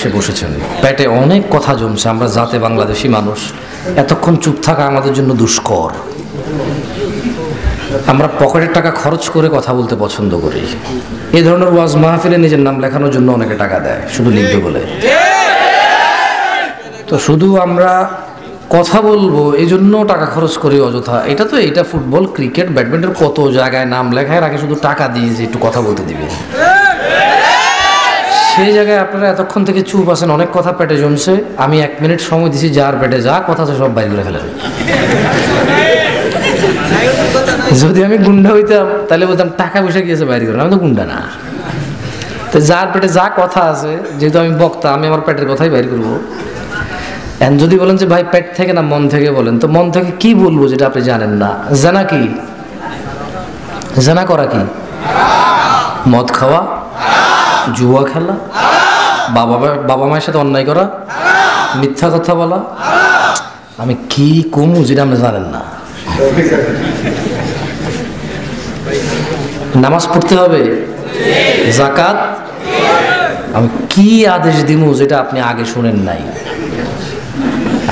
সে বসেছেন, পেটে অনেক কথা জমছে। আমরা যাতে বাংলাদেশি মানুষ, এতক্ষণ চুপ থাকা আমাদের জন্য দুষ্কর। আমরা পকেটের টাকা খরচ করে কথা বলতে পছন্দ করি। এই ধরনের ওয়াজ মাহফিলে নিজের নাম লেখানোর জন্য অনেকে টাকা দেয় শুধু লিখবে বলে। তো শুধু আমরা কথা বলবো এই জন্য টাকা খরচ করি অযথা। এটা ফুটবল, ক্রিকেট, ব্যাডমিন্টন, কত জায়গায় নাম লেখায় আগে শুধু টাকা দিয়ে যে একটু কথা বলতে দিবে। সেই জায়গায় আপনারা এতক্ষণ থেকে চুপ আছেন, অনেক কথা পেটে জমছে। আমি 1 মিনিট সময় দিছি, যার পেটে যা কথা আছে সব বাইরে করে ফেলেন। যদি আমি গুন্ডা হইতাম তাহলে বলতাম টাকা পয়সা গিয়েছে বাইরে করে, আমি তো গুন্ডা না। তো যার পেটে যা কথা আছে, যেহেতু আমি বক্তা, আমি আমার পেটের কথাই বাইর করবো। যদি বলেন যে ভাই পেট থেকে না মন থেকে বলেন, তো মন থেকে কি বলবো যেটা আপনি জানেন না? জানা কি? জানা করা কি? মদ খাওয়া, জুয়া খেলা, বাবা মায়ের সাথে অন্যায় করা, মিথ্যা কথা বলা। আমি কি কমু যেটা আপনি জানেন না? নামাজ পড়তে হবে, যাকাত। আমি কি আদেশ দিব যেটা আপনি আগে শুনেন নাই?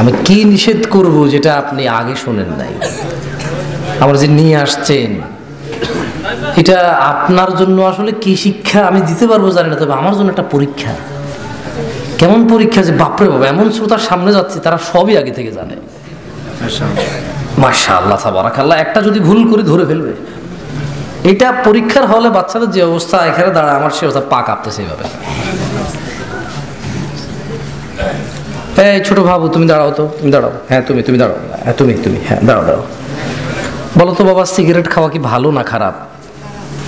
আমি কি নিষেধ করব যেটা আপনি আগে শুনেন নাই? আমরা যে নিয়ে আসছেন, এটা আপনার জন্য আসলে কি শিক্ষা আমি দিতে পারবো জানি না, তবে আমার জন্য একটা পরীক্ষা। কেমন পরীক্ষা যে বাপরে বাবা, এমন শ্রোতার সামনে যাচ্ছে তারা সবই আগে থেকে জানে। মাশাআল্লাহ, তাবারাকাল্লাহ। একটা যদি ভুল করে ধরে ফেলবে। এটা পরীক্ষার হলে বাচ্চাদের যে অবস্থা এখানে দাঁড়ায়, আমার সে অবস্থা পা কাঁপতেছে এইভাবে। এই ছোট বাবু, তুমি দাঁড়াও তো, তুমি দাঁড়াও। হ্যাঁ তুমি দাঁড়াও। হ্যাঁ তুমি হ্যাঁ দাঁড়াও। বলো তো বাবা, সিগারেট খাওয়া কি ভালো না খারাপ?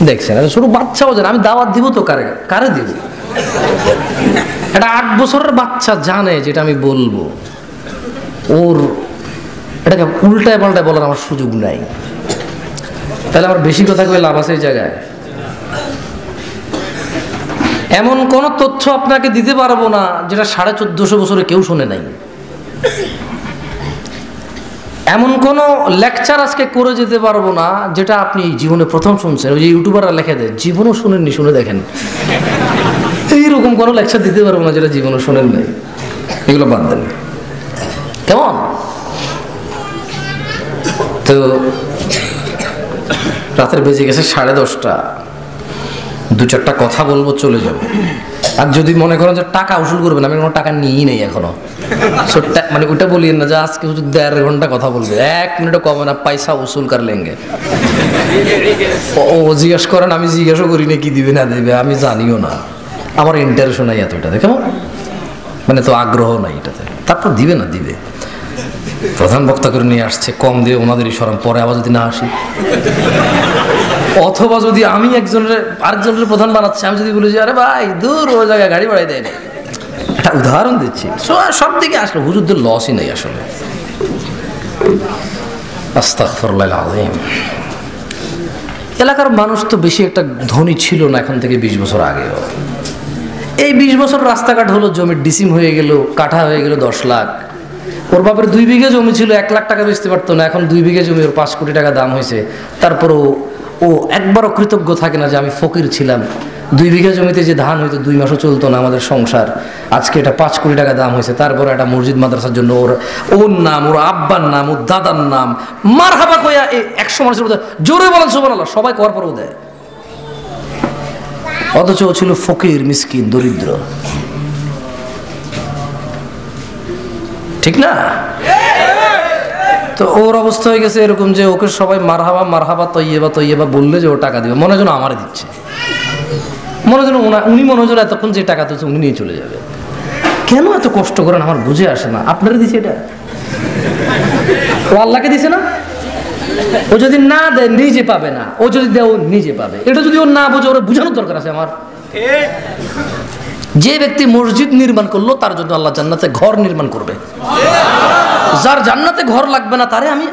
দেখছেন, ছোট বাচ্চাও জানে। আমি দাওয়াত দিব তো কারে দিব? একটা 8 বছরের বাচ্চা জানে যেটা আমি বলবো, ওর এটাকে উল্টায় পাল্টায় বলার আমার সুযোগ নাই। তাহলে আমার বেশি কথা কয়ে লাভ আছে এই জায়গায়? এমন কোন তথ্য আপনাকে দিতে পারবো না যেটা 1450 বছরে কেউ শুনে নাই। এমন কোন লেকচার আজকে করে যেতে পারবো না যেটা আপনি জীবনে প্রথম শুনছেন। ওই যে ইউটিউবাররা লেখে দেয় জীবনও শুনেননি, শুনে দেখেন। এইরকম কোনো লেকচার দিতে পারবো না যেটা জীবনও শুনেন নাই। এগুলো বাদ দেন। কেমন? তো রাতের বেজে গেছে 10:30। 2-4টা কথা বলবো, চলে যাবো। আর যদি মনে করেন যে টাকা উসুল করবেন, আমি কোনো টাকা নিয়েই নেই এখনো। মানে ওইটা বলিয়েন না যে আজকে 1.5 ঘন্টা কথা বলবে, 1 মিনিটও কমে না, পয়সা উসুল কার লেঙ্গে। ও জিজ্ঞেস করেন, আমি জিজ্ঞাসা করি না কি দিবে না দেবে, আমি জানিও না। আমার ইন্টারেস্টও নাই এত এটাতে। কেমন? মানে তো আগ্রহ নাই এটাতে। তারপর দিবে না দিবে, প্রধান বক্তা করে নিয়ে আসছে, কম দিয়ে ওনাদেরই সরম। পরে আবার যদি না আসি, অথবা যদি আমি আরেকজনের প্রধান বানাচ্ছি, আমি যদি বলি যে আরে ভাই দূর, ওই জায়গায় গাড়ি বাড়াই দেয় না। একটা উদাহরণ দিচ্ছি। সব দিকে আসলে হুজুরদের লসই নেই আসলে। আস্তাগফিরুল্লাহ আযীম। এলাকার মানুষ তো বেশি একটা ধনী ছিল না এখন থেকে 20 বছর আগেও। এই 20 বছর রাস্তাঘাট হলো, জমির ডিসিম হয়ে গেল, কাঠা হয়ে গেল 10 লাখ। ওর বাপের 2 বিঘা জমি ছিল, 1 লাখ টাকা বেচতে পারতো না। এখন 2 বিঘা জমি ওর 5 কোটি টাকা দাম হয়েছে। তারপরও ও একবারও কৃতজ্ঞ থাকে না যে আমি ফকির ছিলাম। 2 বিঘা জমিতে যে ধান হইতো 2 মাসও চলতো না আমাদের সংসার, আজকে এটা 5 কোটি টাকা দাম হয়েছে। তারপরে একটা মসজিদ মাদ্রাসার জন্য ওর নাম, ওর আব্বার নাম, ওর দাদার নাম মারহাবা কইয়া 100 মানুষের মধ্যে জোরে বলেন সুবহানাল্লাহ, সবাই করার পরেও দেয়। অথচ ও ছিল ফকির, মিসকিন, দরিদ্র। ঠিক না? তো ওর অবস্থা হয়ে গেছে এরকম যে ওকে সবাই মারহাবা তৈয়বা বললে যে ও টাকা দিবে, মনে যেন আমারে দিচ্ছে। উনি মনে যেন এতক্ষণ যে টাকা দিচ্ছে উনি নিয়ে চলে যাবে। কেন এত কষ্ট করেন আমার বুঝে আসে না। আপনারা দিচ্ছে এটা, ও আল্লাহকে দিছে না? ও যদি না দেয় নিজে পাবে না, ও যদি দেয় ও নিজে পাবে। এটা যদি ও না বোঝে, ওরা বোঝানোর দরকার আছে আমার। যে ব্যক্তি মসজিদ নির্মাণ করলো তার জন্য আল্লাহ জান্নাতে ঘর নির্মাণ করবে। যার জান্নাতে ঘর লাগবে না তারে আমি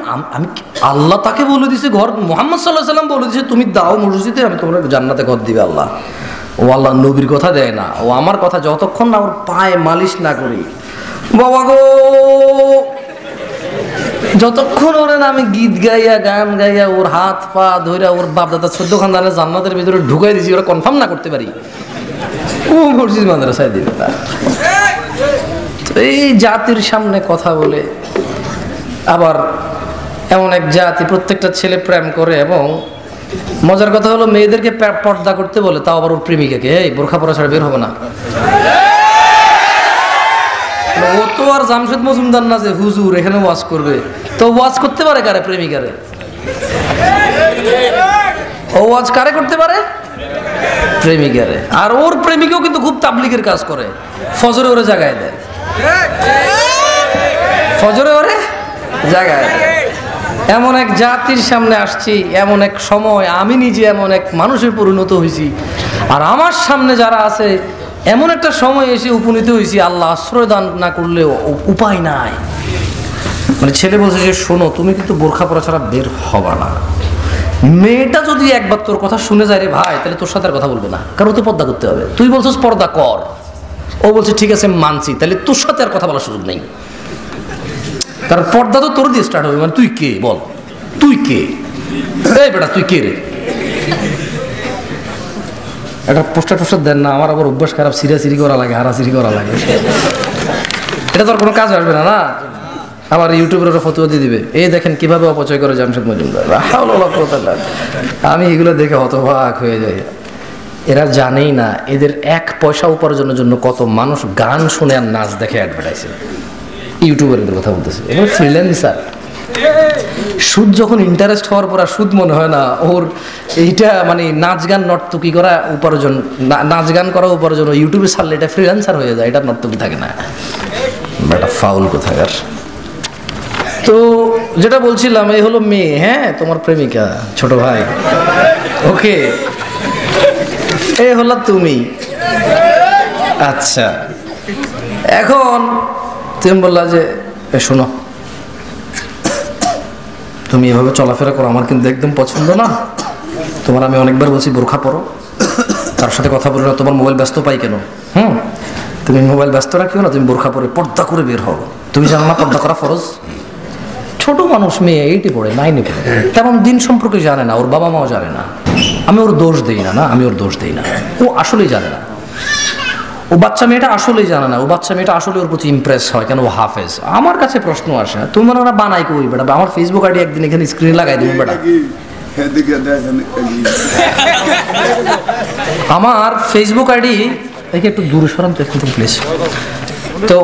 আল্লাহ তাকে বলে দিছে ঘর। মুহাম্মদ সাল্লাল্লাহু আলাইহি ওয়াসাল্লাম বলে দিছে তুমি দাও মসজিদে, আমি তোমার জান্নাতে ঘর দিবে আল্লাহ। ও আল্লাহ নবীর কথা দেয় না, ও আমার কথা যতক্ষণ না ওর পায়ে মালিশ না করি, বাবা গো, যতক্ষণ ওরে না আমি গীত গাইয়া গান গাইয়া ওর হাত পা ধইরা ওর বাপ দাদা 14 খানদানের জান্নাতের ভিতরে ঢুকাই দিছি, ওরা কনফার্ম না করতে পারি, ও মসজিদ মাদ্রাসায় দিবে না। এই জাতির সামনে কথা বলে, আবার এমন এক জাতি প্রত্যেকটা ছেলে প্রেম করে, এবং মজার কথা হলো মেয়েদেরকে পর্দা করতে বলে, তাও আবার ওর প্রেমিকাকে এই বোরখা পরা ছাড়া বের হবে না। ও তো আর জামশেদ মজুমদার না যে হুজুর এখানে ওয়াজ করবে, তো ওয়াজ করতে পারে কারে? প্রেমিকারে। ও ওয়াজ কারে করতে পারে? প্রেমিকারে। আর ওর প্রেমিকাও কিন্তু খুব তাবলিগের কাজ করে, ফজরে ওরে জাগায় দেয়, ফজরে ওরে জাগায় দেয়। এমন এক জাতির সামনে আসছি, এমন এক সময় আমি নিজে এমন এক মানুষের পরিণত হয়েছি, আর আমার সামনে যারা আছে এমন একটা সময় এসে উপনীত হয়েছি, আল্লাহ আশ্রয় দান না করলে উপায় নাই। মানে ছেলে বলছে যে শোনো, তুমি কিন্তু বোরখা পরা ছাড়া বের হবা না। মেয়েটা যদি একবার তোর কথা শুনে যায় রে ভাই, তাহলে তোর সাথে আর কথা বলবে না, কারণ তো পর্দা করতে হবে। তুই বলছিস পর্দা কর, ও বলছে ঠিক আছে মানছি, তাহলে তোর সাথে আর কথা বলার সুযোগ নেই, কারণ পর্দা তো তোর দিয়ে স্টার্ট হবে। মানে তুই কে বল, তুই কে? এই বেটা তুই কে রে? একটা পোস্টার টোস্টার দেন না, আমার আবার অভ্যাস খারাপ, সিরিয়াসিরি করা লাগে, হারাসিরি করা লাগে, এটা তোর কোনো কাজ আসবে না। না আবার ইউটিউবের ওরা ফতোয়া দিয়ে দিবে, এই দেখেন কিভাবে অপচয় করে জামশেদ মজুমদার। আমি এগুলো দেখে হতবাক হয়ে যাই। এরা জানেই না এদের এক পয়সা উপার্জনের জন্য কত মানুষ গান শুনে আর নাচ দেখে অ্যাডভার্টাইজে। ইউটিউবের কথা বলতেছে, এবার ফ্রিল্যান্সার। সুদ যখন ইন্টারেস্ট হওয়ার পর আর সুদ মনে হয় না ওর, এইটা মানে নাচ গান নর্তকী করা উপার্জন, নাচ গান করা উপার্জন, ইউটিউবে ছাড়লে এটা ফ্রিল্যান্সার হয়ে যায়, এটা নর্তকী থাকে না। এটা ফাউল কোথাকার। তো যেটা বলছিলাম, এই হলো মেয়ে, হ্যাঁ তোমার প্রেমিকা, ছোট ভাই, ওকে, এই হলো তুমি। আচ্ছা, এখন তুমি বললা যে শোনো, তুমি এভাবে চলাফেরা করো আমার কিন্তু একদম পছন্দ না। তোমার আমি অনেকবার বলছি বোরখা পরো, তার সাথে কথা বলো না, তোমার মোবাইল ব্যস্ত পাই কেন? তুমি মোবাইল ব্যস্ত রাখিও না, তুমি বোরখা পরে পর্দা করে বের হও। তুমি জানো না পর্দা করা ফরজ? ছোট মানুষ, মেয়ে 8-এ পড়ে, 9-এ পড়ে, তেমন দিন সম্পর্কে জানে না, ওর বাবা মাও জানে না। আমি ওর দোষ দিই না, আমি ওর দোষ দিই না, ও আসলেই জানে না। ও বাচ্চা মেয়েটা আসলেই জানে না, ও বাচ্চা মেয়েটা আসলে ওর প্রতি ইমপ্রেস হয়, কেন ও হাফেজ। আমার কাছে প্রশ্ন আসে, তুমি মনে হয় বানাই কই বেটা? আমার ফেসবুক আইডি একদিন এখানে স্ক্রিনে লাগাই দেবো বেটা। আমার ফেসবুক আইডি দেখে একটু দূরে সরান তো একটু প্লিজ। তো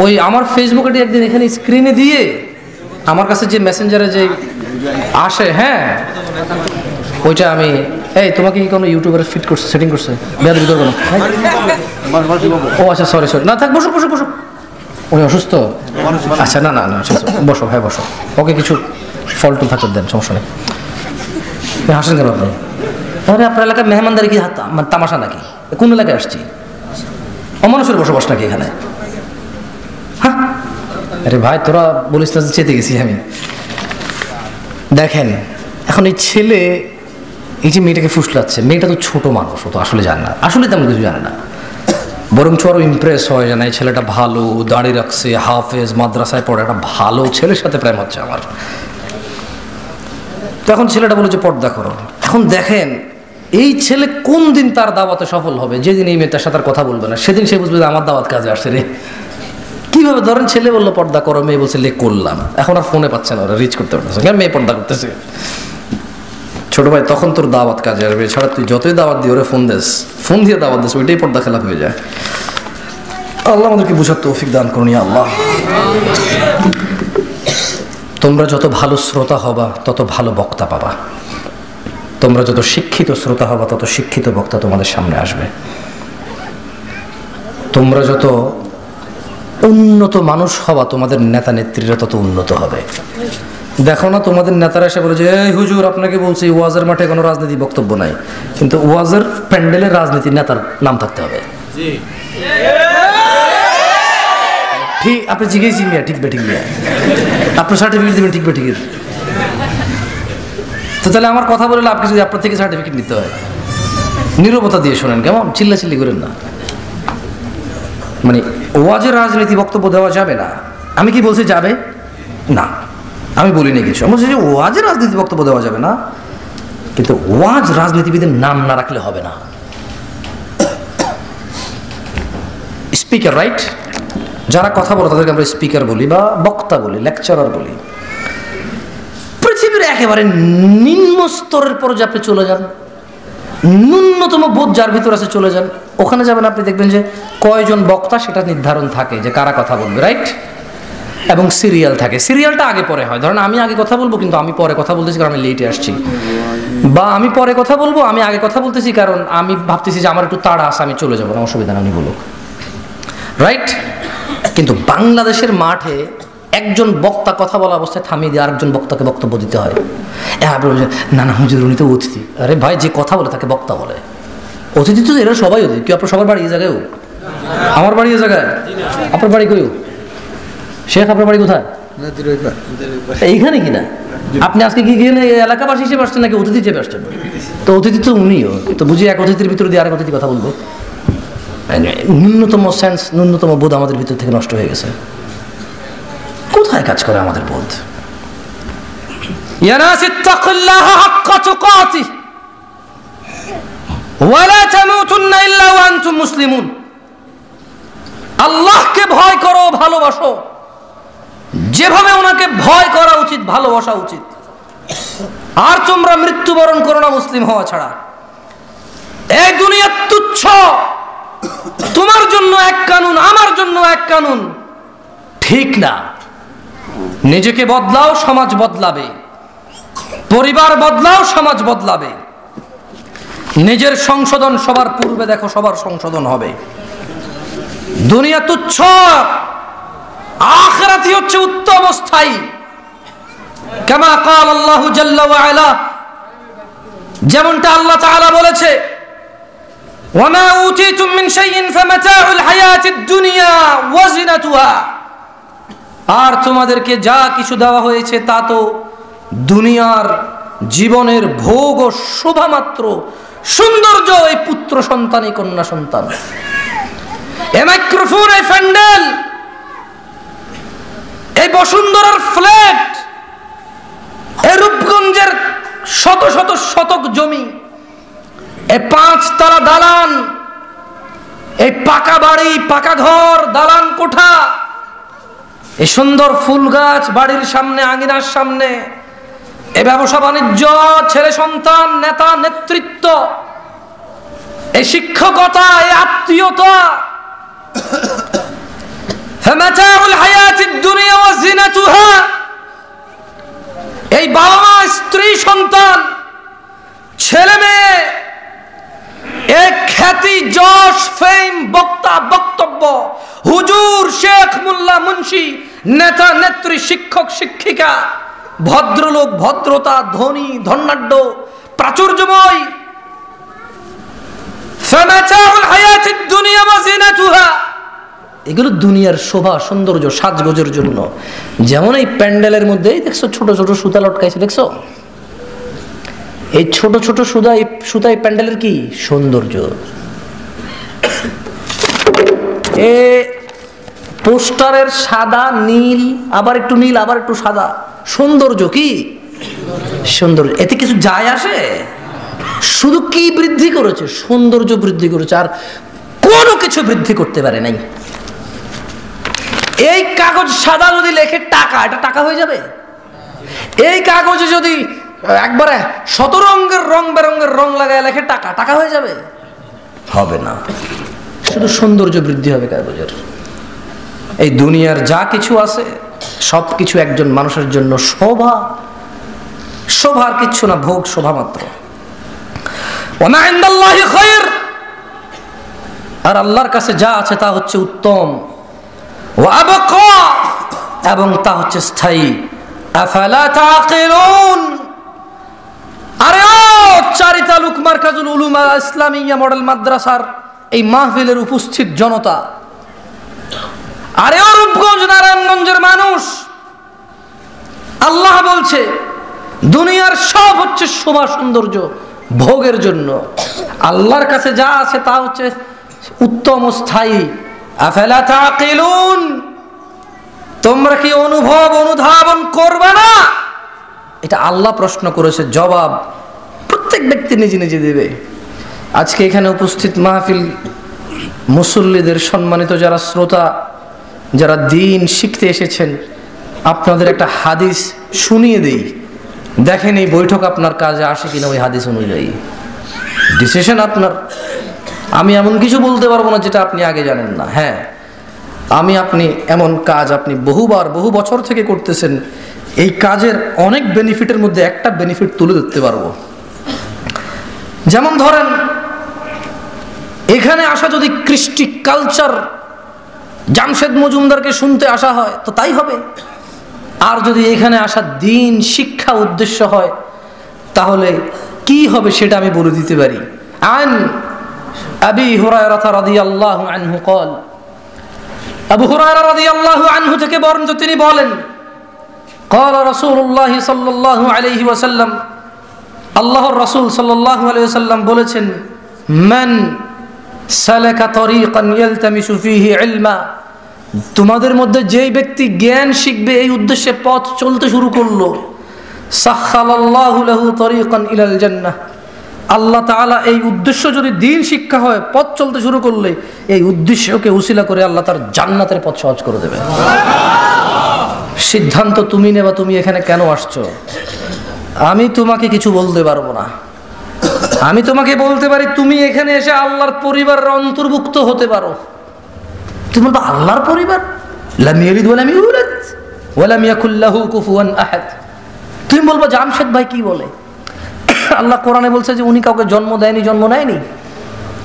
ওই আমার ফেসবুক আইডি একদিন এখানে স্ক্রিনে দিয়ে আমার কাছে যে মেসেঞ্জারে যে আসে, হ্যাঁ ওইটা আমি, এই তোমাকে কি কোনো ইউটিউবারে ফিট করছে, সেটিং করছে? বেয়াদবি করবো না। ও আচ্ছা, সরি না থাক, বসো বসো বসো। উনি অসুস্থ? আচ্ছা, না না না, বসো ভাই বসো। ওকে কিছু ফল টুল থাকতে দেন, সমস্যা নেই। হাসেন কেন আপনি? তাহলে আপনার এলাকায় মেহমানদারি কি মানে তামাশা নাকি? কোন এলাকায় আসছি? অমানুষের বসবাস নাকি এখানে? হ্যাঁ, আরে ভাই তোরা বলিস না চেতে গেছি আমি। দেখেন এখন এই ছেলে এই যে মেয়েটাকে ফুসলাচ্ছে, মেয়েটা তো ছোট মানুষ, ও তো আসলে জানে না, আসলে তেমন কিছু জানে না, বরঞ্চ আরো ইমপ্রেস হয় জানা এই ছেলেটা ভালো, দাঁড়িয়ে রাখছে, হাফেজ, মাদ্রাসায় পড়ে, একটা ভালো ছেলের সাথে প্রেম হচ্ছে আমার। তখন ছেলেটা বলে যে পর্দা করো। এখন দেখেন এই ছেলে কোন দিন তার দাওয়াতে সফল হবে? যেদিন এই মেয়েটার সাথে কথা বলবে না, সেদিন সে বুঝবে যে আমার দাওয়াত কাজে আসছে রে। কিভাবে? ধরেন ছেলে বললো পর্দা করো, মেয়ে বলছে লে করলাম, এখন আর ফোনে পাচ্ছে না, ওরা রিচ করতে পারতেছে, মেয়ে পর্দা করতেছে। ছোট ভাই তখন তোর দাওয়াত কাজে আসবে, এছাড়া তুই যতই দাওয়াত দিয়ে ওরে ফোন দিয়ে দাওয়াত দিস, ওইটাই পর্দা খেলাপ হয়ে যায়। আল্লাহ আমাদেরকে বুঝার তৌফিক দান করুন আল্লাহ। তোমরা যত ভালো শ্রোতা হবা তত ভালো বক্তা পাবা, তোমরা যত শিক্ষিত শ্রোতা হবা তত শিক্ষিত বক্তা তোমাদের সামনে আসবে। তোমরা যত উন্নত মানুষ হবা তোমাদের নেতা নেত্রীরা তত উন্নত হবে। দেখো না তোমাদের নেতারা এসে বলে যে এই হুজুর আপনাকে বলছি ওয়াজের মাঠে কোনো রাজনীতি বক্তব্য নাই, কিন্তু ওয়াজের প্যান্ডেলের রাজনীতি নেতার নাম থাকতে হবে। ঠিক আপনি জিজ্ঞেসি মিয়া, ঠিক বেঠিক মিয়া, আপনার সার্টিফিকেট দেবেন ঠিক বেঠিকের। তো তাহলে আমার কথা বলে লাভ কিছু, আপনার থেকে সার্টিফিকেট নিতে হয়। নীরবতা দিয়ে শোনেন, কেমন চিল্লাচিল্লি করেন না। মানে ওয়াজের রাজনীতি বক্তব্য দেওয়া যাবে না, আমি কি বলছি যাবে না, আমি বলিনি কিছু। আমি বলছি যে ওয়াজের রাজনীতি বক্তব্য দেওয়া যাবে না, কিন্তু ওয়াজ রাজনীতিবিদের নাম না রাখলে হবে না। স্পিকার রাইট, যারা কথা বলে তাদেরকে আমরা স্পিকার বলি বা বক্তা বলি, লেকচারার বলি। পৃথিবীর একেবারে নিম্ন স্তরের পর্যায়ে আপনি চলে যান, ন্যূনতম বোধ যার ভিতর আছে চলে যান, ওখানে যাবেন, আপনি দেখবেন যে কয়জন বক্তা সেটা নির্ধারণ থাকে যে কারা কথা বলবে, রাইট? এবং সিরিয়াল থাকে, সিরিয়ালটা আগে পরে হয়। ধরেন আমি আগে কথা বলবো কিন্তু আমি পরে কথা বলতেছি কারণ আমি লেটে আসছি, বা আমি পরে কথা বলবো আমি আগে কথা বলতেছি কারণ আমি ভাবতেছি যে আমার একটু তাড়া আছে, আমি চলে যাবো, অসুবিধা না, উনি বলুক, রাইট? কিন্তু বাংলাদেশের মাঠে একজন বক্তা কথা বলা অবস্থায় থামিয়ে দিয়ে আরেকজন বক্তাকে বক্তব্য দিতে হয়। না না হুজুর উনি তো অতিথি। আরে ভাই, যে কথা বলে তাকে বক্তা বলে। অতিথি তো এরা সবাই অতিথি। কেউ আপনার সবার বাড়ি এই জায়গায়? আমার বাড়ি এই জায়গায়। আপনার বাড়ি কই? শেখ আপনার বাড়ি কোথায়? এইখানে কিনা? আপনি আজকে কি গিয়ে এলাকাবাসী হিসেবে আসছেন নাকি অতিথি হিসেবে আসছেন? তো অতিথি তো উনিও, তো বুঝি এক অতিথির ভিতরে দিয়ে আরেক অতিথি কথা বলবো? ন্যূনতম সেন্স, ন্যূনতম বোধ আমাদের ভিতর থেকে নষ্ট হয়ে গেছে। কোথায় কাজ করে আমাদের বোধ? ইয়া নাস ইত্তাকুল্লাহা হাক্কা তুকাতিহ ওয়া লা তামুতুন্না ইল্লা ওয়া আনতুম মুসলিমুন। আল্লাহকে ভয় করো, ভালোবাসো, যেভাবে ওনাকে ভয় করা উচিত, ভালোবাসা উচিত। আর তোমরা মৃত্যুবরণ করো না মুসলিম হওয়া ছাড়া। এই দুনিয়া তুচ্ছ, তোমার জন্য এক কানুন, আমার জন্য এক কানুন, ঠিক না। নিজেকে বদলাও, সমাজ বদলাবে। পরিবার বদলাও, সমাজ বদলাবে। নিজের সংশোধন সবার পূর্বে দেখো, সবার সংশোধন হবে। দুনিয়া তুচ্ছ, আখিরাতই হচ্ছে উত্তম স্থায়ী। কামা ক্বাল আল্লাহু জাল্লা ওয়া আলা, যেমনটা আল্লাহ তাআলা বলেছে, ওয়া মা উতিতুম মিন শাইইন ফামাতাউল হায়াতিদ দুনিয়া ওয়া জিনাতুহা। আর তোমাদেরকে যা কিছু দেওয়া হয়েছে তা তো দুনিয়ার জীবনের ভোগ ও শোভা মাত্র, সৌন্দর্য। এই পুত্র সন্তান, এই কন্যা সন্তান, এই মাইক্রোফোন, এই প্যান্ডেল, এই বসুন্ধরার ফ্ল্যাট, এই রূপগঞ্জের শত শত শতক জমি, এই 5 তলা দালান, এই পাকা বাড়ি, পাকা ঘর, দালান কোঠা, এই সুন্দর ফুল গাছ বাড়ির সামনে, আঙিনার সামনে, এই ব্যবসা বাণিজ্য, ছেলে সন্তান, নেতা নেতৃত্ব, এই শিক্ষকতা, এই আত্মীয়তা, ফামাতাউল হায়াতিদ দুনিয়া ওয়া জিনাতুহা, এই বাবা মা, স্ত্রী সন্তান, ছেলে মেয়ে, এক খ্যাতি, যশ, ফেম, বক্তা, বক্তব্য, হুজুর, শেখ, মোল্লা, মুন্সি, নেতা নেত্রী, শিক্ষক শিক্ষিকা, ভদ্রলোক, ভদ্রতা, ধনী, ধনাঢ্য, প্রাচুর্যময়, ফামাতাউল হায়াতিদ দুনিয়া ওয়া জিনাতুহা, এগুলো দুনিয়ার শোভা, সৌন্দর্য, সাজগোজের জন্য। যেমন এই প্যান্ডেলের মধ্যে দেখছো ছোট ছোট সুতা লটকাইছে, দেখছো? এই ছোট ছোট সুতা, এই প্যান্ডেলের কি সৌন্দর্য। এ পোস্টারের সাদা নীল, আবার একটু নীল, আবার একটু সাদা, সৌন্দর্য। কি সৌন্দর্য? এতে কিছু যায় আসে? শুধু কি বৃদ্ধি করেছে? সৌন্দর্য বৃদ্ধি করেছে, আর কোনো কিছু বৃদ্ধি করতে পারে নাই। এই কাগজ সাদা যদি লেখে টাকা, এটা টাকা হয়ে যাবে? এই কাগজে যদি একবারে 100 রঙের রং বেরঙের রং লাগায় লেখে টাকা, টাকা হয়ে যাবে? হবে না। শুধু সৌন্দর্য বৃদ্ধি হবে কাগজের। এই দুনিয়ার যা কিছু আছে সব কিছু একজন মানুষের জন্য শোভা, শোভার কিচ্ছু না, ভোগ, শোভা মাত্র। ওয়া মা ইনদাল্লাহি খায়র, আর আল্লাহর কাছে যা আছে তা হচ্ছে উত্তম। ওয়া আবকা, এবং তা হচ্ছে স্থায়ী। আফালা তাকিলুন, আরে ও চারিতা লুক মারকাজুল উলুম ইসলামিয়া মডেল মাদ্রাসার এই মাহফিলের উপস্থিত জনতা, আরে ও রূপগঞ্জ নারায়ণগঞ্জের মানুষ, আল্লাহ বলছে দুনিয়ার সব হচ্ছে শোভা, সৌন্দর্য, ভোগের জন্য। আল্লাহর কাছে যা আছে তা হচ্ছে উত্তম, স্থায়ী। আফালা তাকিলুন, তোমরা কি অনুধাবন করবে না? এটা আল্লাহ প্রশ্ন করেছে, জবাব প্রত্যেক ব্যক্তি নিজে নিজে দেবে। আজকে এখানে উপস্থিত মাহফিল মুসল্লিদের, সম্মানিত যারা শ্রোতা, যারা দিন শিখতে এসেছেন, আপনাদের একটা হাদিস শুনিয়ে দেই, দেখেন এই বৈঠক আপনার কাজে আসে কিনা ওই হাদিস অনুযায়ী। ডিসিশন আপনার। আমি এমন কিছু বলতে পারবো না যেটা আপনি আগে জানেন না। হ্যাঁ, আপনি এমন কাজ আপনি বহু বছর থেকে করতেছেন, এই কাজের অনেক বেনিফিটের মধ্যে একটা বেনিফিট তুলে ধরতে পারবো। যেমন ধরেন, এখানে আসা যদি কৃষ্টি কালচার জামশেদ মজুমদারকে শুনতে আসা হয় তো তাই হবে, আর যদি এখানে আসা দিন শিক্ষা উদ্দেশ্য হয় তাহলে কি হবে সেটা আমি বলে দিতে পারি। আন আবি হুরায়রা রাদিয়াল্লাহু আনহু قال, আবু হুরায়রা রাদিয়াল্লাহু আনহু থেকে বর্ণিত, তিনি বলেন, قال রাসূলুল্লাহ সাল্লাল্লাহু আলাইহি ওয়াসাল্লাম, আল্লাহর রাসূল সাল্লাল্লাহু আলাইহি ওয়াসাল্লাম বলেছেন, মান সালাকা তরিকান ইয়ালতামিসু ফীহি ইলমা, তোমাদের মধ্যে যেই ব্যক্তি জ্ঞান শিখবে এই উদ্দেশ্যে পথ চলতে শুরু করলো, সাখালাল্লাহু লাহু তরিকান ইলাল জান্নাহ, আল্লাহ তাআলা এই উদ্দেশ্য যদি দিন শিক্ষা হয়, পথ চলতে শুরু করলে এই উদ্দেশ্যকে উসিলা করে আল্লাহ তার জান্নাতের পথ সহজ করে দেবে। সিদ্ধান্ত তুমি নেবা তুমি এখানে কেন আসছো। আমি তোমাকে কিছু বলতে পারবো না। আমি তোমাকে বলতে পারি তুমি এখানে এসে আল্লাহর পরিবারের অন্তর্ভুক্ত হতে পারো। তুমি বলবে আল্লাহর পরিবার, লাম ইয়ালিদ ওয়া লাম ইউলাদ ওয়া লাম ইয়াকুল লাহু কুফুয়ান আহাদ। তুমি বলবে জামশেদ ভাই কি বলে, আল্লাহ কোরআনে বলছে যে উনি কাউকে জন্ম দেয়নি, জন্ম নেয়নি,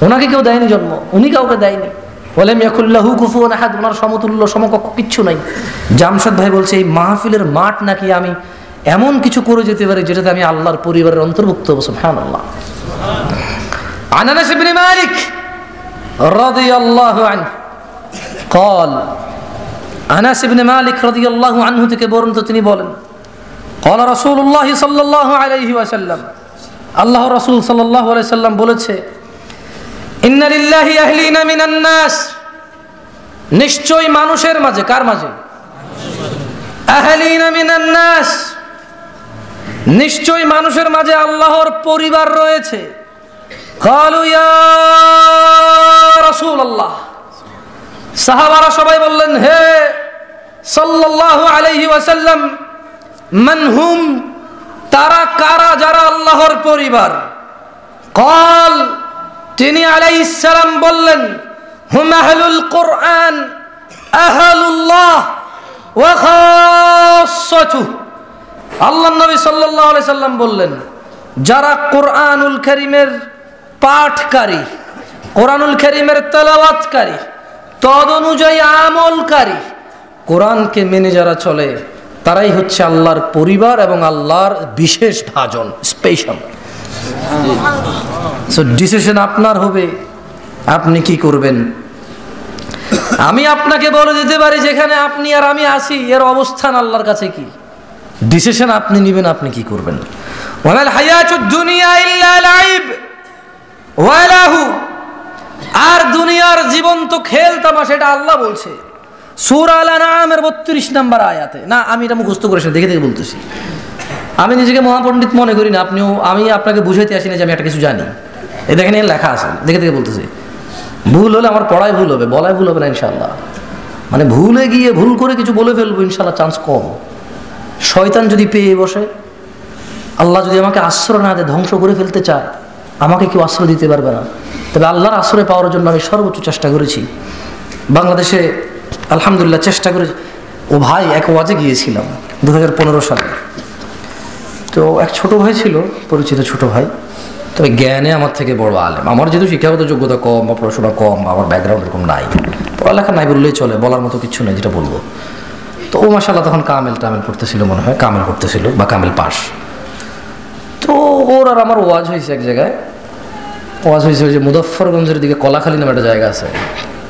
ওনাকে কেউ দেয়নি জন্ম, উনি কাউকে দেয়নি। ওয়া লাম ইয়াকুল লাহু কুফুয়ান আহাদ, ওনার সমতুল্য সমকক্ষ কিচ্ছু নাই। জামশেদ ভাই বলছে এই মাহফিলের মাঠ নাকি আমি এমন কিছু করে যেতে পারি যেটাতে আমি আল্লাহর পরিবারের অন্তর্ভুক্ত হব। সুবহানাল্লাহ। আন আনাস ইবনে মালিক রাদিয়াল্লাহু আনহু قال, আনাস ইবনে মালিক রাদিয়াল্লাহু আনহু থেকে বর্ণিত, তিনি বলেন, قال রাসূলুল্লাহ সাল্লাল্লাহু আলাইহি ওয়াসাল্লাম, আল্লাহর রাসূল সাল্লাল্লাহু আলাইহি সাল্লাম বলেছে, ইন্না লিল্লাহি আহলিনা মিনান নাস, নিশ্চয় মানুষের মাঝে, কার মাঝে, আহলিনা মিনান নাস, নিশ্চয় মানুষের মাঝে আল্লাহর পরিবার রয়েছে। ক্বালু ইয়া রাসূলুল্লাহ, সাহাবারা সবাই বললেন, হে সাল্লাল্লাহু আলাইহি ওয়াসাল্লাম, মান হুম, তারা কারা যারা আল্লাহর পরিবার। ক্বাল, তিনি আলাইহিস সালাম বললেন, হুম আহলুল কুরআন আহলুল্লাহ ওয়া খাসসাতুহু। আল্লাহর নবী সাল্লাল্লাহু আলাইহি সাল্লাম বললেন, যারা কোরআনুল কারীমের পাঠকারী, কোরআনুল কারীমের তেলাওয়াতকারী, তদ অনুযায়ী আমলকারী, কোরআনকে মেনে যারা চলে তারাই হচ্ছে আল্লাহর পরিবার এবং আল্লাহর বিশেষ ভাজন, স্পেশাল। সো ডিসিশন আপনার হবে, আপনি কি করবেন। আমি আপনাকে বলে দিতে পারি যেখানে আপনি আর আমি আছি এর অবস্থান আল্লাহর কাছে কি, ডিসিশন আপনি নেবেন, আপনি কি করবেন। ওয়াল হায়াতুদ দুনিয়া ইল্লা লাইব ওয়া লাহু, আর দুনিয়ার জীবন তো খেল তামাশা, এটা আল্লাহ বলছে সূরা আল-আনআমের 32 নম্বর আয়াতে। না আমি এটা মুখস্থ করেছি, দেখে দেখে বলতেছি। আমি নিজেকে মহাপণ্ডিত মনে করি না, আমি আপনাকে বুঝাইতে আসি না যে আমি একটা কিছু জানি। এই দেখেন এর লেখা আছে, দেখে দেখে বলতেছি। ভুল হলে আমার পড়ায় ভুল হবে, বলায় ভুল হবে না ইনশাআল্লাহ। মানে ভুলে গিয়ে ভুল করে কিছু বলে ফেলবো ইনশাআল্লাহ, চান্স কম। শয়তান যদি পেয়ে বসে, আল্লাহ যদি আমাকে আশ্রয় না দেয়, ধ্বংস করে ফেলতে চায়, আমাকে কেউ আশ্রয় দিতে পারবে না। তবে আল্লাহর আশ্রয় পাওয়ার জন্য আমি সর্বোচ্চ চেষ্টা করেছি। বাংলাদেশে আলহামদুলিল্লাহ চেষ্টা করেছি। ও ভাই, এক ওয়াজে গিয়েছিলাম 2015 সালে। তো এক ছোট ভাই ছিল, পরিচিত ছোট ভাই, তবে জ্ঞানে আমার থেকে বড় আলেম। আমার যেহেতু শিক্ষাগত যোগ্যতা কম বা পড়াশোনা কম, আমার ব্যাকগ্রাউন্ড এরকম নাই, পড়ালেখা নাই বললেই চলে, বলার মতো কিছু নেই যেটা বলবো। তো ও মাশাআল্লাহ তখন কামেল পড়তেছিল, মনে হয় কামেল পড়তেছিল বা কামেল পাস। তো ওর আর আমার ওয়াজ হয়েছে এক জায়গায়, ওয়াজ হয়েছে ওই যে মুজফ্ফরগঞ্জের দিকে কলাখালী নামে একটা জায়গা আছে,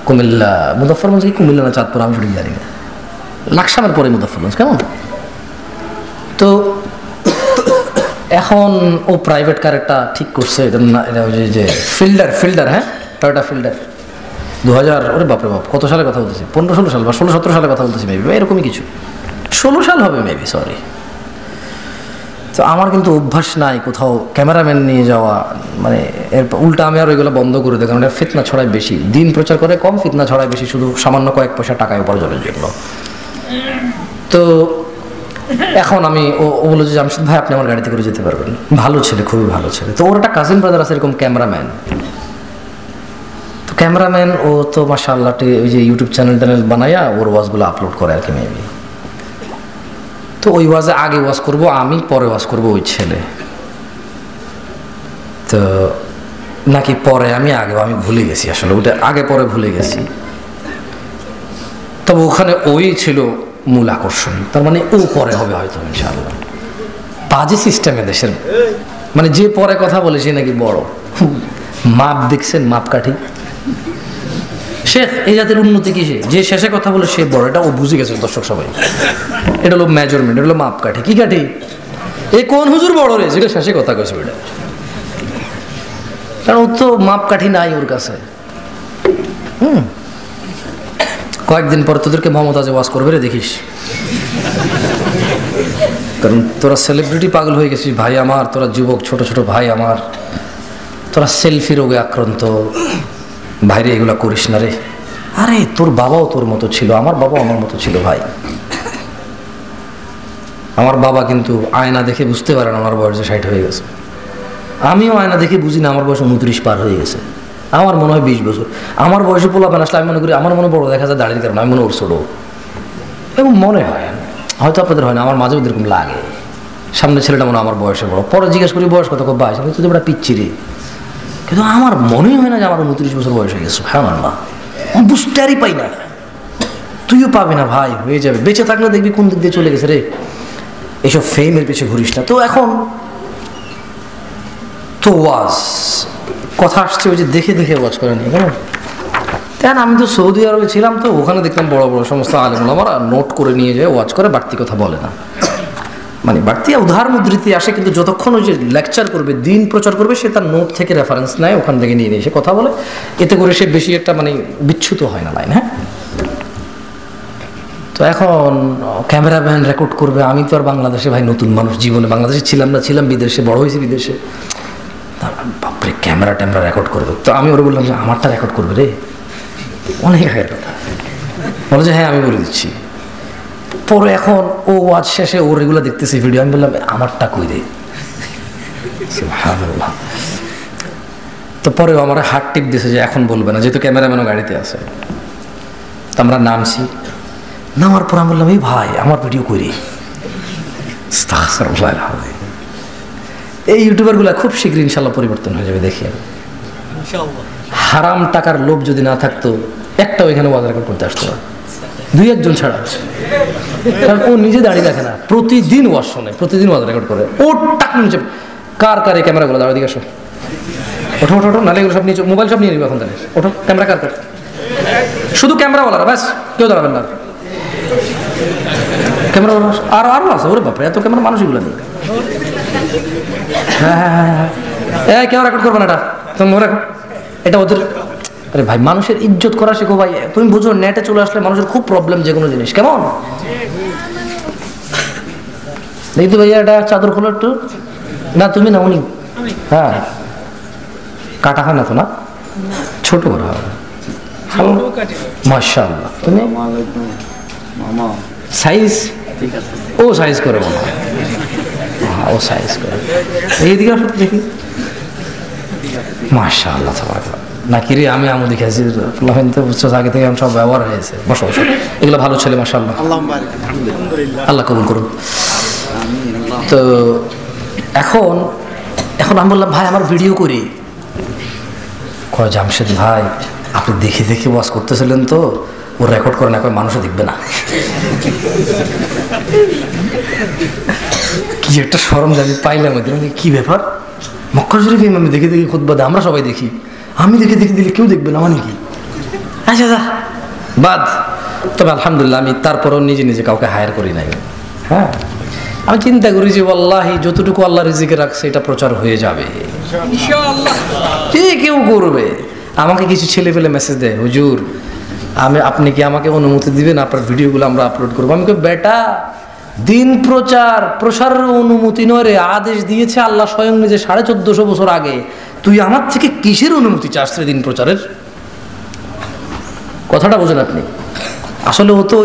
কুমিল্লা। মুজফ্ফরগঞ্জ কি কুমিল্লা না চাঁদপুর, আমি সঠিক জানি না, লাকসামের পরে মুজফ্ফরগঞ্জ কেমন। তো এখন ও প্রাইভেট কার একটা ঠিক করছে, এটা যে ফিল্ডার, হ্যাঁ টয়োটা ফিল্ডার, 2000, ওরে বাপরে বাপ, কত সালে কথা বলতেছি, 15-16 সাল বা 16-17 সালে কথা বলতেছি মেবি, এরকমই কিছু, 16 সাল হবে মেবি, সরি। তো আমার কিন্তু অভ্যাস নাই কোথাও ক্যামেরাম্যান নিয়ে যাওয়া, মানে এর উল্টা আমি আর ওইগুলো বন্ধ করে দিই, কারণ এটা ফিতনা ছড়ায় বেশি, দিন প্রচার করে কম, ফিতনা ছড়ায় বেশি, শুধু সামান্য কয়েক পয়সা টাকায় উপার্জনের জন্য। তো এখন আমি ও বললো যে জামশেদ ভাই আপনি আমার গাড়িতে করে যেতে পারবেন, ভালো ছেলে, খুবই ভালো ছেলে। তো ওর একটা কাজিন ব্রাদার আছে এরকম ক্যামেরাম্যান, তো ক্যামেরাম্যান ও তো মাশাআল্লাহ ওই যে ইউটিউব চ্যানেল বানাইয়া ওর ওয়াজগুলো আপলোড করে আর কি মেবি। তো ওই ওয়াজে আগে ওয়াজ করব আমি, পরে ওয়াজ করব ওই ছেলে, তো নাকি পরে আমি ভুলে গেছি আসলে, ওটা আগে পরে ভুলে গেছি। তবে ওখানে ওই ছিল মূল আকর্ষণ, তার মানে ও পরে হবে হয়তো ইনশাআল্লাহ। বাজে সিস্টেমে দেশের, মানে যে পরে কথা বলে সে নাকি বড়, মাপ দেখছেন, মাপকাঠি। শেখ এই জাতের উন্নতি কিসে, যে শেষে কথা বলে সে বড়, এটা ও বুঝে গেছে দর্শক সবাই। এটা হলো মেজারমেন্ট, এটা হলো মাপকাঠি। কি কাঠি? এ কোন হুজুর বড় রে, যেটা শেষে কথা কয়েছে ওইটা, কারণ ও তো মাপকাঠি নাই ওর কাছে। কয়েকদিন পর তোদেরকে মোহাম্মদ আজে ওয়াজ করবে রে, দেখিস, কারণ তোরা সেলিব্রিটি পাগল হয়ে গেছিস ভাই আমার, তোরা যুবক ছোট ছোট ভাই আমার, তোরা সেলফি রোগে আক্রান্ত, ভাইরে এগুলা করিস না রে। আরে তোর বাবাও তোর মতো ছিল, আমার বাবাও আমার মতো ছিল ভাই। আমার বাবা কিন্তু আয়না দেখে বুঝতে পারে না আমার বয়স 60 হয়ে গেছে, আমিও আয়না দেখে বুঝি না আমার বয়স 29 পার হয়ে গেছে, আমার মনে হয় 20 বছর। আমার বয়সে পোলাপান আসলে আমি মনে করি আমার মনে বড় দেখা যায় দাঁড়িয়ে, কারণ আমি মনে ওর ছোট, এবং মনে হয় হয়তো আপনাদের হয় না, আমার মাঝে ওদের এরকম লাগে, সামনে ছেলেটা মনে হয় আমার বয়সে বড়, পরে জিজ্ঞেস করি বয়স কত, 22, আমি তো ওটা পিচ্ছি রে, কিন্তু আমার মনেই হয় না যে আমার 29 বছর বয়স হয়ে গেছে। হ্যাঁ না, বুঝতেই পাই না, তুইও পাবি না ভাই, হয়ে যাবে, বেঁচে থাকলে দেখবি কোন দিক দিয়ে চলে গেছে রে, এইসব ফেমের পিছিয়ে ঘুরিস না। তো এখন তো ওয়াজ কথা আসছে ওই যে দেখে দেখে ওয়াজ করে নিয়ে কেন, কেন আমি তো সৌদি আরবে ছিলাম, তো ওখানে দেখলাম বড় বড় সমস্ত আলেম ওলামারা নোট করে নিয়ে যায় ওয়াজ করে, বাড়তি কথা বলে না, মানে বাড়তি উদাহরণ উদ্ধৃতি আসে, কিন্তু যতক্ষণ ওই যে লেকচার করবে, দিন প্রচার করবে, সে তার নোট থেকে রেফারেন্স নেয়, ওখান থেকে নিয়ে এসে কথা বলে, এতে করে সে বেশি একটা মানে বিচ্যুত হয় না লাইন। হ্যাঁ, তো এখন ক্যামেরাম্যান রেকর্ড করবে, আমি তো আর বাংলাদেশে ভাই নতুন মানুষ, জীবনে বাংলাদেশে ছিলাম না, ছিলাম বিদেশে, বড় হয়েছি বিদেশে, বাপরে ক্যামেরা রেকর্ড করবে। তো আমি ওরা বললাম যে আমারটা রেকর্ড করবে রে, অনেক আগের কথা, বলে যে হ্যাঁ আমি বলে দিচ্ছি। পরে এখন ও ওয়াজ শেষে ওর এগুলো দেখতেছি ভিডিও, আমি বললাম আমারটা কই দে। তো পরে আমার হাত টিপ দিয়েছে যে এখন বলবে না, যেহেতু ক্যামেরাম্যানও গাড়িতে আছে। তো আমরা নামছি, নামার পর আমি বললাম এই ভাই আমার ভিডিও করি। এই ইউটিউবারগুলো খুব শীঘ্র ইনশাল্লাহ পরিবর্তন হয়ে যাবে, দেখি আমি। হারাম টাকার লোভ যদি না থাকতো একটা ওইখানে ওয়াজ রেকর্ড করতে আসতো না, 2-1 জন ছাড়া, কারণ ও নিজে দাঁড়িয়ে রাখে না, প্রতিদিন ওয়াজ শোনে, প্রতিদিন ওয়াজ রেকর্ড করে। ও টাকা নিচে কার এই ক্যামেরাগুলো দাঁড়িয়ে দিকে আসো, ওঠো ওঠো ওঠো, নালে এগুলো সব নিয়ে, মোবাইল সব নিয়ে নিবে এখন, তাহলে ওঠো, ক্যামেরা কার, শুধু ক্যামেরাওয়ালারা, ব্যাস কেউ দাঁড়াবেন না, ক্যামেরাওয়ালা আরো আছে। ওরে বাপরে, এত ক্যামেরা মানুষ এগুলো নেই। হ্যাঁ হ্যাঁ হ্যাঁ হ্যাঁ, কেউ রেকর্ড করবে না, এটা তুমি রেকর্ড, এটা ওদের। আরে ভাই মানুষের ইজ্জত করা শেখো ভাই, তুমি বুঝো নেটে চলে আসলে মানুষের খুব প্রবলেম, যে কোনো জিনিস কেমন। দেখি তো ভাইয়া এটা চাদর খোলো একটু, না তুমি না উনি, হ্যাঁ কাটা হয় না তো, না ছোট করে হবে, মাশাআল্লাহ। তুমি সাইজ, ও সাইজ করে মনে হয়, হ্যাঁ ও সাইজ করে, এইদিকে আসো দেখি, মাশাআল্লাহ তাবারাকাল্লাহ। নাকি রে আমি দেখেছি তো বুঝছো, আগে থেকে সব ব্যবহার হয়েছে। বসো বসো, এগুলো ভালো ছেলে মাশাআল্লাহ, আল্লাহ কবুল করুন। তো এখন আমি বললাম ভাই আমার ভিডিও করি, কয় জামশেদ ভাই আপনি দেখে দেখে ওয়াজ করতেছিলেন তো, ও রেকর্ড করে না, কয় মানুষও দেখবে না। কি একটা শরম জানি পাইলাম, কি ব্যাপার, মক্কা শরীফ আমি দেখে দেখে খুতবা দেয়, আমরা সবাই দেখি, আমি দেখে দেখে দিলে কেউ দেখবে না মানে কি, আচ্ছা যা বাদ। তবে আলহামদুলিল্লাহ আমি তারপরেও নিজে নিজে কাউকে হায়ার করি নাই। হ্যাঁ আমি চিন্তা করি যে আল্লাহ যতটুকু আল্লাহ রিজিকে রাখছে এটা প্রচার হয়ে যাবে ইনশাআল্লাহ, কেউ করবে। আমাকে কিছু ছেলে পেলে মেসেজ দেয়, হুজুর আপনি কি আমাকে অনুমতি দিবেন, আপনার ভিডিওগুলো আমরা আপলোড করবো। আমি কই বেটা দিন প্রসারের অনুমতি নয় রে, আদেশ দিয়েছে আল্লাহ স্বয়ং নিজে 1450 বছর আগে। তুই আমার থেকে কিসের অনুমতি চাস রে দিন প্রচারের? কথাটা বোঝেন আপনি? আসলে ও তো